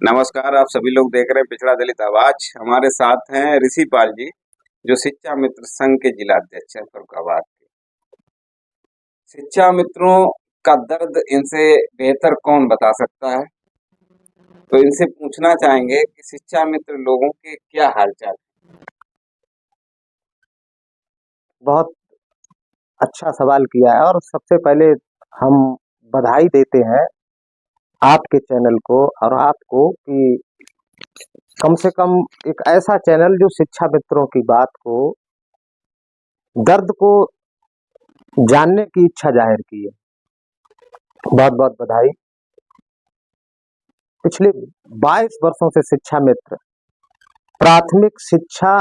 नमस्कार। आप सभी लोग देख रहे हैं पिछड़ा दलित आवाज। हमारे साथ हैं ऋषि पाल जी, जो शिक्षा मित्र संघ के जिलाध्यक्ष हैं फर्रुखाबाद के। शिक्षा मित्रों का दर्द इनसे बेहतर कौन बता सकता है, तो इनसे पूछना चाहेंगे कि शिक्षा मित्र लोगों के क्या हालचाल। बहुत अच्छा सवाल किया है। और सबसे पहले हम बधाई देते हैं आपके चैनल को और आपको कि कम से कम एक ऐसा चैनल जो शिक्षा मित्रों की बात को, दर्द को जानने की इच्छा जाहिर की है। बहुत बहुत बधाई। पिछले 22 वर्षों से शिक्षा मित्र प्राथमिक शिक्षा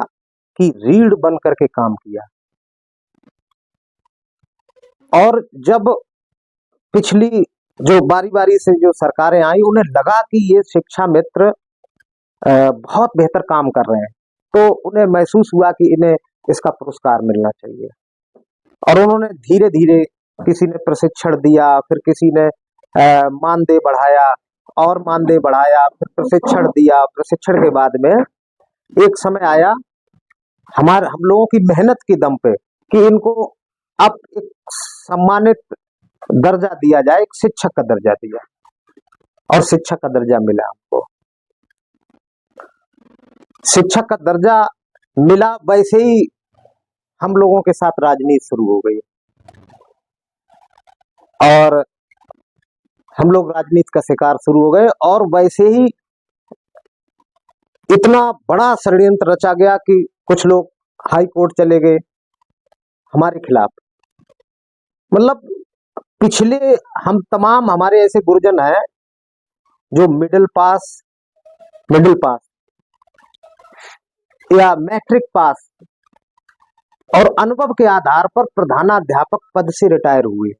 की रीढ़ बन करके काम किया, और जब पिछली जो बारी बारी से जो सरकारें आई उन्हें लगा कि ये शिक्षा मित्र बहुत बेहतर काम कर रहे हैं, तो उन्हें महसूस हुआ कि इन्हें इसका पुरस्कार मिलना चाहिए। और उन्होंने धीरे धीरे, किसी ने प्रशिक्षण दिया, फिर किसी ने मानदेय बढ़ाया और मानदेय बढ़ाया, फिर प्रशिक्षण दिया। प्रशिक्षण के बाद में एक समय आया हम लोगों की मेहनत के दम पे कि इनको अब एक सम्मानित दर्जा दिया जाए, एक शिक्षक का दर्जा दिया, और शिक्षक का दर्जा मिला हमको। शिक्षक का दर्जा मिला, वैसे ही हम लोगों के साथ राजनीति शुरू हो गई और हम लोग राजनीति का शिकार शुरू हो गए। और वैसे ही इतना बड़ा षड्यंत्र रचा गया कि कुछ लोग हाई कोर्ट चले गए हमारे खिलाफ। मतलब पिछले हम तमाम, हमारे ऐसे गुरुजन हैं जो मिडिल पास या मैट्रिक पास और अनुभव के आधार पर प्रधानाध्यापक पद से रिटायर हुए।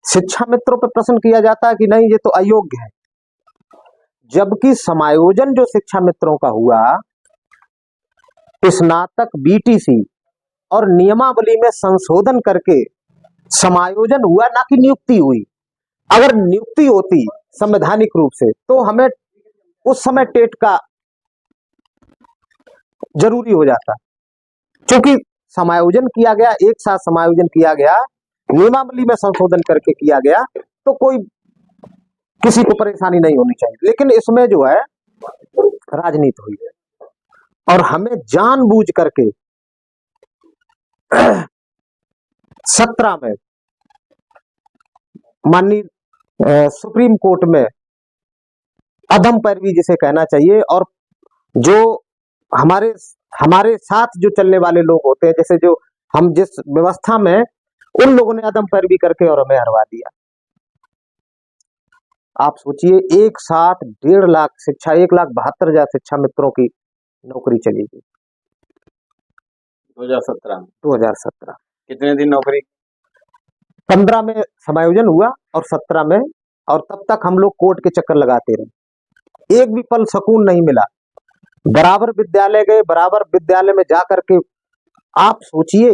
शिक्षा मित्रों पर प्रश्न किया जाता है कि नहीं, ये तो अयोग्य है, जबकि समायोजन जो शिक्षा मित्रों का हुआ, स्नातक बीटीसी और नियमावली में संशोधन करके समायोजन हुआ, ना कि नियुक्ति हुई। अगर नियुक्ति होती संवैधानिक रूप से तो हमें उस समय टेट का जरूरी हो जाता, क्योंकि समायोजन किया गया, एक साथ समायोजन किया गया, नियमावली में संशोधन करके किया गया, तो कोई किसी को परेशानी नहीं होनी चाहिए। लेकिन इसमें जो है राजनीति हुई है, और हमें जानबूझ करके 17 में माननीय सुप्रीम कोर्ट में अधम पैरवी जिसे कहना चाहिए, और जो हमारे हमारे साथ जो चलने वाले लोग होते हैं, जैसे जो हम जिस व्यवस्था में, उन लोगों ने अदम पैरवी करके और हमें हरवा दिया। आप सोचिए, एक साथ 1.5 लाख शिक्षा, 1,72,000 शिक्षा मित्रों की नौकरी चली गई 2017 कितने दिन नौकरी? 15 में समायोजन हुआ और 17 में, और तब तक हम लोग कोर्ट के चक्कर लगाते रहे। एक भी पल सुकून नहीं मिला। बराबर विद्यालय गए, बराबर विद्यालय में जाकर के आप सोचिए,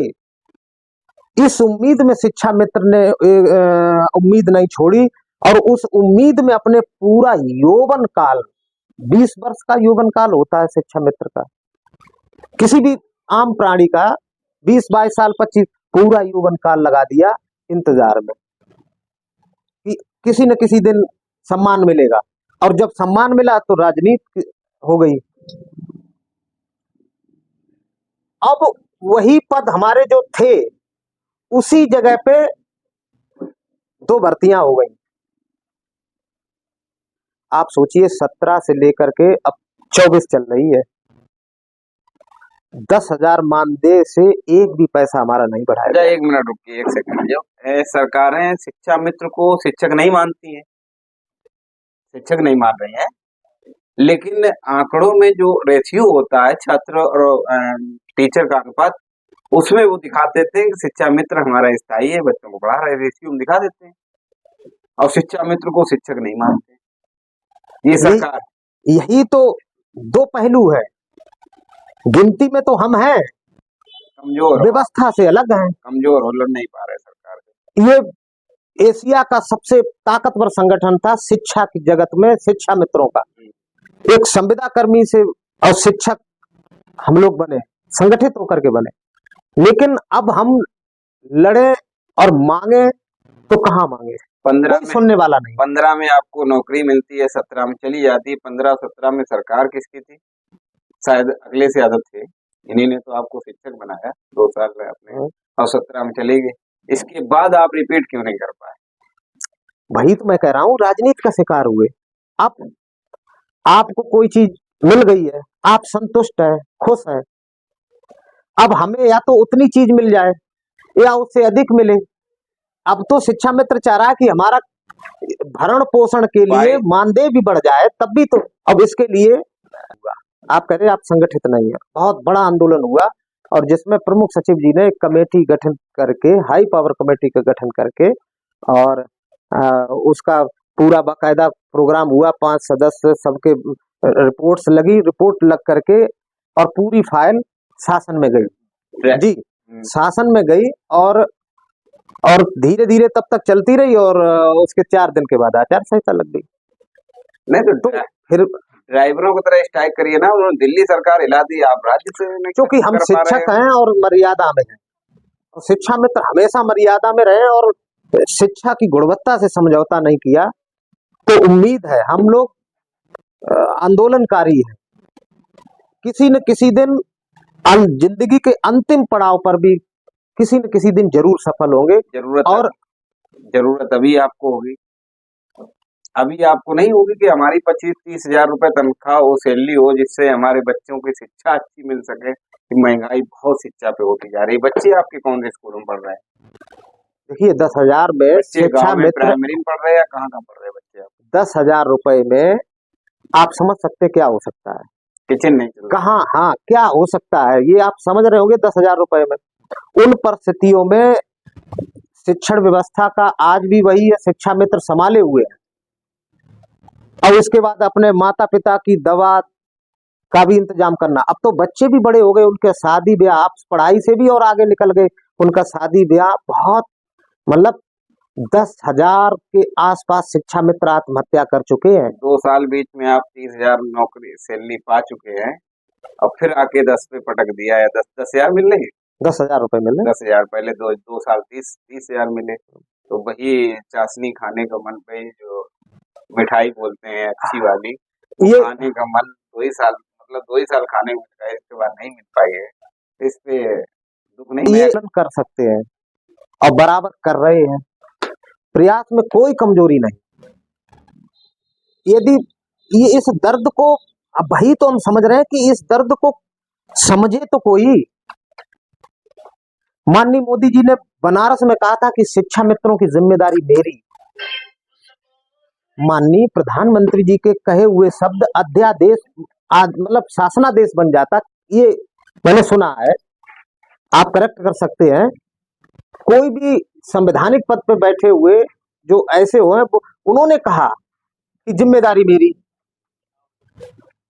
इस उम्मीद में शिक्षा मित्र ने उम्मीद नहीं छोड़ी, और उस उम्मीद में अपने पूरा यौवन काल, 20 वर्ष का यौवन काल होता है शिक्षा मित्र का, किसी भी आम प्राणी का 20-22 साल, 25, पूरा यौवन काल लगा दिया इंतजार में कि किसी न किसी दिन सम्मान मिलेगा। और जब सम्मान मिला तो राजनीति हो गई। अब वही पद हमारे जो थे, उसी जगह पे 2 भर्तियां हो गई। आप सोचिए, 17 से लेकर के अब 24 चल रही है, 10,000 मानदेय से एक भी पैसा हमारा नहीं बढ़ाया। एक मिनट रुकिए, एक सेकंड। जो सरकारें शिक्षा मित्र को शिक्षक नहीं मानती हैं, शिक्षक नहीं मान रही हैं, लेकिन आंकड़ों में जो रेशियो होता है छात्र और टीचर का अनुपात, उसमें वो दिखा देते हैं कि शिक्षा मित्र हमारा स्थायी है, बच्चों को पढ़ा रहे, रेशियो में दिखा देते हैं, और शिक्षा मित्र को शिक्षक नहीं मानते। ये सरकार, यही तो 2 पहलू है। गिनती में तो हम हैं कमजोर, व्यवस्था से अलग हैं, कमजोर हो, लड़ नहीं पा रहे सरकार। ये एशिया का सबसे ताकतवर संगठन था शिक्षा की जगत में, शिक्षा मित्रों का। एक संविदा कर्मी से और शिक्षक हम लोग बने, संगठित होकर के बने। लेकिन अब हम लड़े और मांगे तो कहाँ मांगे, 15 कोई में सुनने वाला नहीं। 15 में आपको नौकरी मिलती है, 17 में चली जाती है। 15-17 में सरकार किसकी थी? शायद अखिलेश यादव थे। इन्हीं ने तो आपको शिक्षक बनाया 2 साल में अपने, और 17 में चले गए। इसके बाद आप रिपीट क्यों नहीं कर पाए? वही तो मैं कह रहा हूँ, राजनीति का शिकार हुए। अब आपको कोई चीज मिल गई है, आप संतुष्ट है, खुश है। अब हमें या तो उतनी चीज मिल जाए या उससे अधिक मिले। अब तो शिक्षा मित्र चाह रहा है कि हमारा भरण पोषण के लिए मानदेय भी बढ़ जाए, तब भी तो। अब इसके लिए आप कह रहे आप संगठित नहीं है, बहुत बड़ा आंदोलन हुआ और जिसमें प्रमुख सचिव जी ने एक कमेटी गठन करके, हाई पावर कमेटी का गठन करके, और उसका पूरा बाकायदा प्रोग्राम हुआ। 5 सदस्य, सबके रिपोर्ट्स लगी, रिपोर्ट लग करके और पूरी फाइल शासन में गई जी, शासन में गई। और धीरे धीरे तब तक चलती रही और उसके 4 दिन के बाद आचार संहिता लग गई। नहीं तो फिर ड्राइवरों की तरह स्ट्राइक करिए ना, उन्होंने दिल्ली सरकार हिला दी, आप राज्य से क्योंकि हम शिक्षक हैं और मर्यादा में हैं, और शिक्षा मित्र हमेशा मर्यादा में रहे और शिक्षा की गुणवत्ता से समझौता नहीं किया। तो उम्मीद है, हम लोग आंदोलनकारी हैं, किसी न किसी दिन जिंदगी के अंतिम पड़ाव पर भी किसी न किसी दिन जरूर सफल होंगे। जरूरत अभी आपको होगी, अभी आपको नहीं होगी कि हमारी 25-30 हजार रुपए तनख्वाह हो, सैलरी हो, जिससे हमारे बच्चों की शिक्षा अच्छी मिल सके। कि महंगाई बहुत शिक्षा पे होती जा रही है। बच्चे आपके कौन से स्कूलों में पढ़ रहे हैं? देखिए 10,000 में शिक्षा मित्र प्राइमरी में पढ़ रहे हैं या कहाँ पढ़ रहे हैं बच्चे? 10,000 रुपए में आप समझ सकते क्या हो सकता है? किचन नहीं चल रहा। कहाँ, हाँ, क्या हो सकता है ये आप समझ रहे होंगे। 10,000 रुपए में उन परिस्थितियों में शिक्षण व्यवस्था का आज भी वही है, शिक्षा मित्र संभाले हुए हैं। और इसके बाद अपने माता पिता की दवा का भी इंतजाम करना। अब तो बच्चे भी बड़े हो गए, उनके शादी ब्याह, आप पढ़ाई से भी और आगे निकल गए, उनका शादी ब्याह बहुत, मतलब 10,000 के आसपास शिक्षा मित्र आत्महत्या कर चुके हैं। 2 साल बीच में आप 30,000 नौकरी सैलरी पा चुके हैं और फिर आके 10 पे पटक दिया है। 10,000 मिल रही है, 10,000 रुपए मिल रहे, 10,000 पहले 2 साल 30,000 मिले। तो वही चाशनी खाने का मन पे, जो मिठाई बोलते हैं अच्छी वाली, ये खाने का मन 2 ही साल, मतलब 2 ही साल खाने में गए, इसके बाद नहीं मिल पाई है। इस पे दुख नहीं ये कर सकते हैं और बराबर कर रहे हैं, प्रयास में कोई कमजोरी नहीं। यदि ये इस दर्द को, अब वही तो हम समझ रहे हैं कि इस दर्द को समझे तो कोई। माननीय मोदी जी ने बनारस में कहा था कि शिक्षा मित्रों की जिम्मेदारी मेरी। माननीय प्रधानमंत्री जी के कहे हुए शब्द अध्यादेश, मतलब शासनादेश बन जाता, ये मैंने सुना है, आप करेक्ट कर सकते हैं। कोई भी संवैधानिक पद पे बैठे हुए जो ऐसे हुए, उन्होंने कहा कि जिम्मेदारी मेरी।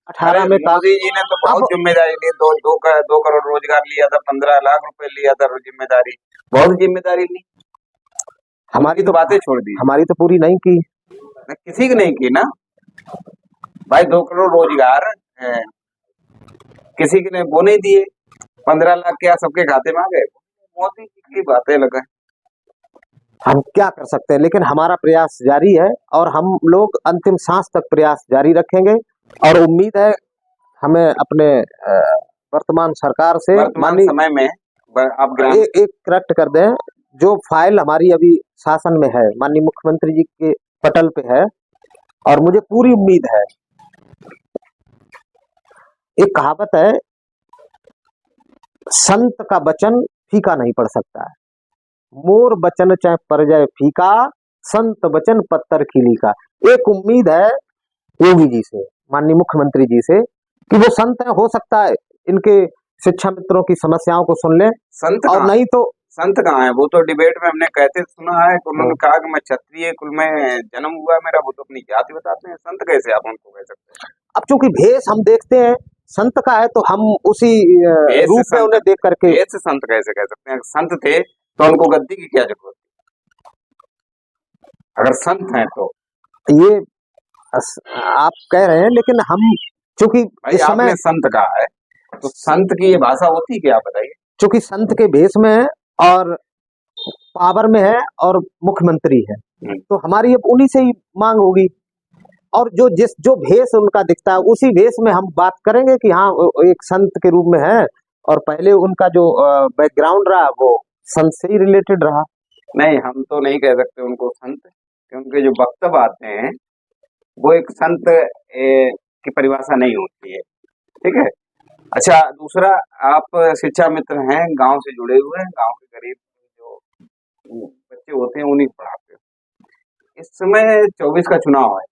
18 में मोदी जी ने तो बहुत जिम्मेदारी ली, 2 करोड़ रोजगार लिया था, 15 लाख रुपए लिया था जिम्मेदारी, बहुत जिम्मेदारी ली। हमारी तो बातें छोड़ दी, हमारी तो पूरी नहीं की, किसी की नहीं की ना भाई। 2 करोड़ रोजगार किसी ने वो नहीं दिए, 15 लाख क्या सबके खाते में आ गए? मोदी जी की बातें लगा, हम क्या कर सकते हैं। लेकिन हमारा प्रयास जारी है और हम लोग अंतिम सांस तक प्रयास जारी रखेंगे और उम्मीद है हमें अपने वर्तमान सरकार से, वर्तमान समय में आप एक करेक्ट कर दें, जो फाइल हमारी अभी शासन में है, माननीय मुख्यमंत्री जी के पटल पे है, और मुझे पूरी उम्मीद है। एक कहावत है, संत का वचन फीका नहीं पड़ सकता है। मोर वचन चाहे पर जाए फीका, संत वचन पत्थर खिली का। एक उम्मीद है योगी जी से, माननीय मुख्यमंत्री जी से, कि वो संत है, हो सकता है इनके शिक्षा मित्रों की समस्याओं को सुन ले। संत और नहीं तो संत कहाँ है? वो तो डिबेट में हमने कहते सुना है, उन्होंने कहा कि मैं क्षत्रिय कुल में जन्म हुआ मेरा, वो तो अपनी जाति बताते हैं। संत कैसे आप उनको कह सकते हैं? अब चूंकि भेष हम देखते हैं संत का है, तो हम उसी रूप में उन्हें देख करके संत कैसे कह सकते हैं? संत थे तो उनको गद्दी की क्या जरूरत? अगर संत हैं तो ये आप कह रहे हैं, लेकिन हम चूंकि भाई इस समय आपने संत कहा है, तो संत की ये भाषा होती क्या, बताइए। चूंकि संत के भेष में है और पावर में है और मुख्यमंत्री है, तो हमारी अब उन्हीं से ही मांग होगी। और जो भेष उनका दिखता है उसी भेष में हम बात करेंगे कि हाँ वो एक संत के रूप में है, और पहले उनका जो बैकग्राउंड रहा वो संत से ही रिलेटेड रहा। नहीं, हम तो नहीं कह सकते उनको संत, क्योंकि जो वक्तव्य आते हैं वो एक संत की परिभाषा नहीं होती है, ठीक है। अच्छा, दूसरा, आप शिक्षा मित्र हैं, गांव से जुड़े हुए हैं, गांव के करीब जो बच्चे होते हैं उन्हीं को पढ़ाते हो। इस समय 24 का चुनाव है,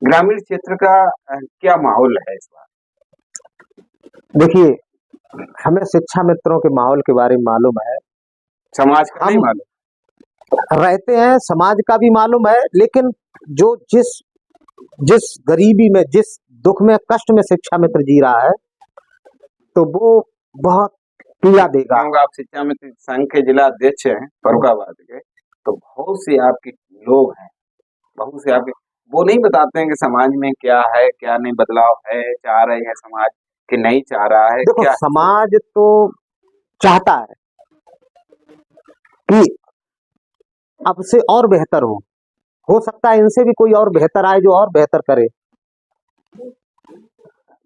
ग्रामीण क्षेत्र का क्या माहौल है इस बार? देखिए, हमें शिक्षा मित्रों के माहौल के बारे में मालूम है, समाज का नहीं हम मालूम। रहते हैं, समाज का भी मालूम है, लेकिन जो जिस गरीबी में, जिस दुख में, कष्ट में शिक्षा मित्र जी रहा है, तो वो बहुत पीड़ा देगा। क्योंकि आप शिक्षा मित्र संघ के जिला अध्यक्ष हैं फर्रुखाबाद के, तो बहुत से आपके लोग हैं, बहुत से आपके, वो नहीं बताते हैं कि समाज में क्या है, क्या नहीं बदलाव है, चाह रहे हैं समाज कि नहीं चाह रहा है। देखो, क्या समाज तो चाहता है कि अब से और बेहतर हो सकता है इनसे भी कोई और बेहतर आए जो और बेहतर करे।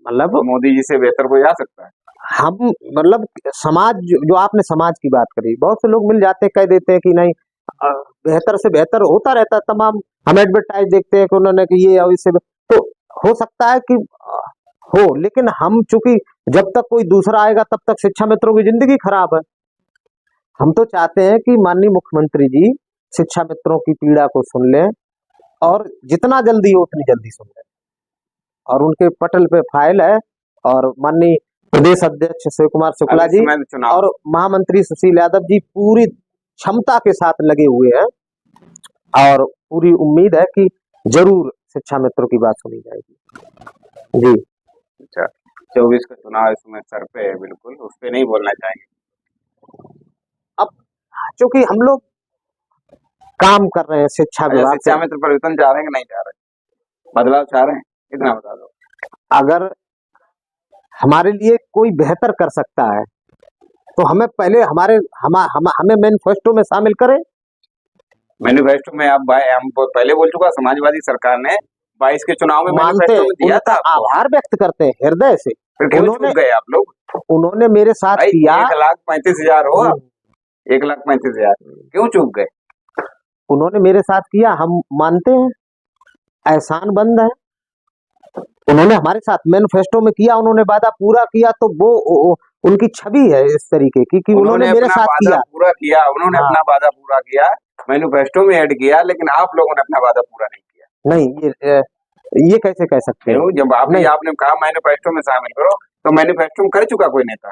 मतलब मोदी जी से बेहतर कोई आ सकता है? हम मतलब समाज जो आपने समाज की बात करी, बहुत से लोग मिल जाते हैं, कह देते हैं कि नहीं बेहतर से बेहतर होता रहता है तमाम। हम एडवर्टाइज देखते हैं कि उन्होंने कि ये और इससे तो हो सकता है कि हो, लेकिन हम चूंकि जब तक कोई दूसरा आएगा तब तक शिक्षा मित्रों की जिंदगी खराब है। हम तो चाहते हैं कि माननीय मुख्यमंत्री जी शिक्षा मित्रों की पीड़ा को सुन लें, और जितना जल्दी हो उतनी जल्दी सुन लें, और उनके पटल पे फाइल है, और माननीय प्रदेश अध्यक्ष शिव कुमार शुक्ला जी और महामंत्री सुशील यादव जी पूरी क्षमता के साथ लगे हुए हैं, और पूरी उम्मीद है कि जरूर शिक्षा मित्रों की बात सुनी जाएगी जी। अच्छा, 24 का चुनाव इसमें सर पे है, बिल्कुल उस पे नहीं बोलना चाहेंगे। अब चूंकि हम लोग काम कर रहे हैं शिक्षा विभाग, शिक्षा मित्र परिवर्तन चाह रहे हैं कि नहीं चाह रहे, बदलाव चाह रहे हैं, इतना बता दो। अगर हमारे लिए कोई बेहतर कर सकता है तो हमें पहले हमें मैनिफेस्टो में शामिल करें। मैनिफेस्टो में आप हम पहले बोल चुका, समाजवादी सरकार ने 22 के चुनाव में मैनिफेस्टो में दिया था। आभार व्यक्त करते हैं हृदय से। फिर क्यों चूक गए आप लोग? उन्होंने मेरे साथ किया। 1,35,000 हो, 1,35,000 क्यों चूक गए? उन्होंने मेरे साथ किया, हम मानते हैं, एहसान बंद है। उन्होंने हमारे साथ मैनिफेस्टो में किया, उन्होंने वादा पूरा किया, तो वो उनकी छवि है इस तरीके की कि उन्होंने मेरे साथ पूरा किया, उन्होंने अपना वादा पूरा किया, मैनिफेस्टो में ऐड किया, लेकिन आप लोगों ने अपना वादा पूरा नहीं किया। नहीं, ये कैसे कह सकते हैं? जब आपने कहा मैनिफेस्टो में शामिल करो, तो मैनिफेस्टो में कर चुका कोई नेता?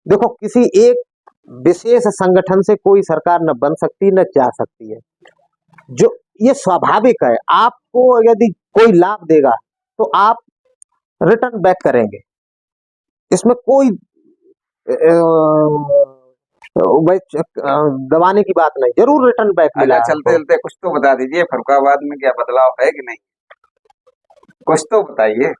देखो, किसी एक विशेष संगठन से कोई सरकार न बन सकती न जा सकती है, जो ये स्वाभाविक है। आपको यदि कोई लाभ देगा तो आप रिटर्न बैक करेंगे, इसमें कोई दबाने की बात नहीं, जरूर रिटर्न बैक मिला। चलते चलते कुछ तो बता दीजिए, फर्रुखाबाद में क्या बदलाव है कि नहीं, कुछ तो बताइए।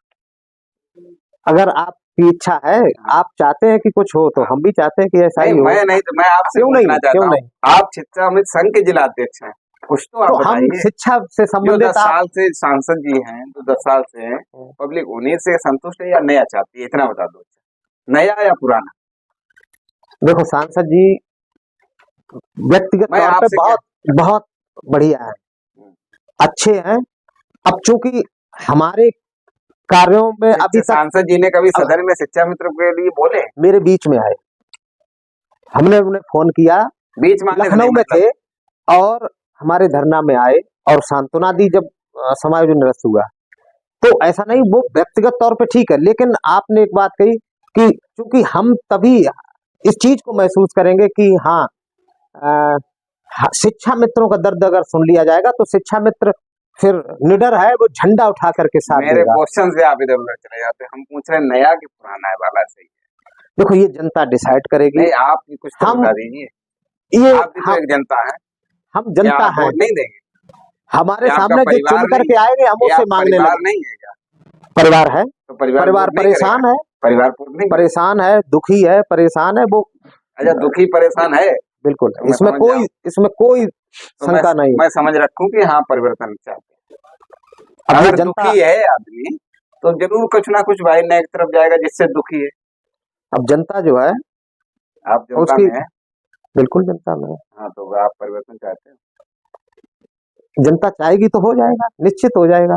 अगर आपकी इच्छा है, आप चाहते हैं कि कुछ हो, तो हम भी चाहते हैं कि ऐसा ही हो। मैं आपसे पूछना चाहता हूं, आप शिक्षा में संघ के जिला अध्यक्ष हैं, कुछ तो आप हम शिक्षा से संबंधित 10 साल से सांसद जी हैं, तो 10 साल से हैं, पब्लिक उन्हीं से संतुष्ट है या नया चाहती है, इतना बता दो, नया या पुराना? देखो, सांसद जी व्यक्तिगत तौर पे बहुत बहुत बढ़िया है, अच्छे हैं। अब चूंकि हमारे कार्यों में अभी तक सांसद जी ने कभी सदन में शिक्षा मित्र के लिए बोले? मेरे बीच में आए, हमने उन्हें फोन किया, बीच में लखनऊ में थे और हमारे धरना में आए और सांत्वना दी जब समायोजन निरस्त हुआ। तो ऐसा नहीं, वो व्यक्तिगत तौर पे ठीक है, लेकिन आपने एक बात कही कि चूंकि हम तभी इस चीज को महसूस करेंगे कि हाँ, शिक्षा मित्रों का दर्द अगर सुन लिया जाएगा तो शिक्षा मित्र फिर निडर है, वो झंडा उठा करके साथ मेरे क्वेश्चन से आप इधर उधर चले जाते हैं, हम पूछ रहे हैं नया कि पुराना है वाला सही है? देखो, ये जनता डिसाइड करेगी। नहीं, आप कुछ तो बता दीजिए, ये आप भी तो एक जनता है, हम जनता हैं, नहीं देंगे? हमारे ये आपका सामने जो परिवार चुन नहीं करके है, आएंगे हम ये उससे आप मांगने परिवार लगे। नहीं है क्या? परिवार है, तो परिवार परिवार वोट नहीं करेगा? परेशान है, परिवार वोट नहीं करेगा? परेशान है, दुखी है, परेशान है वो। अच्छा, दुखी परेशान है बिल्कुल, तो मैं समझ जाऊं, इसमें कोई तो शंका नहीं। मैं समझ रखूं कि हाँ परिवर्तन चाहते अब हैं। ये अगर जनता, दुखी है आदमी तो जरूर कुछ ना कुछ भाई नए की तरफ जाएगा जिससे दुखी है। अब जनता जो है आप जनता उसकी, में है, बिल्कुल जनता में है। हाँ तो आप परिवर्तन चाहते हैं। जनता चाहेगी तो हो जाएगा, निश्चित हो जाएगा।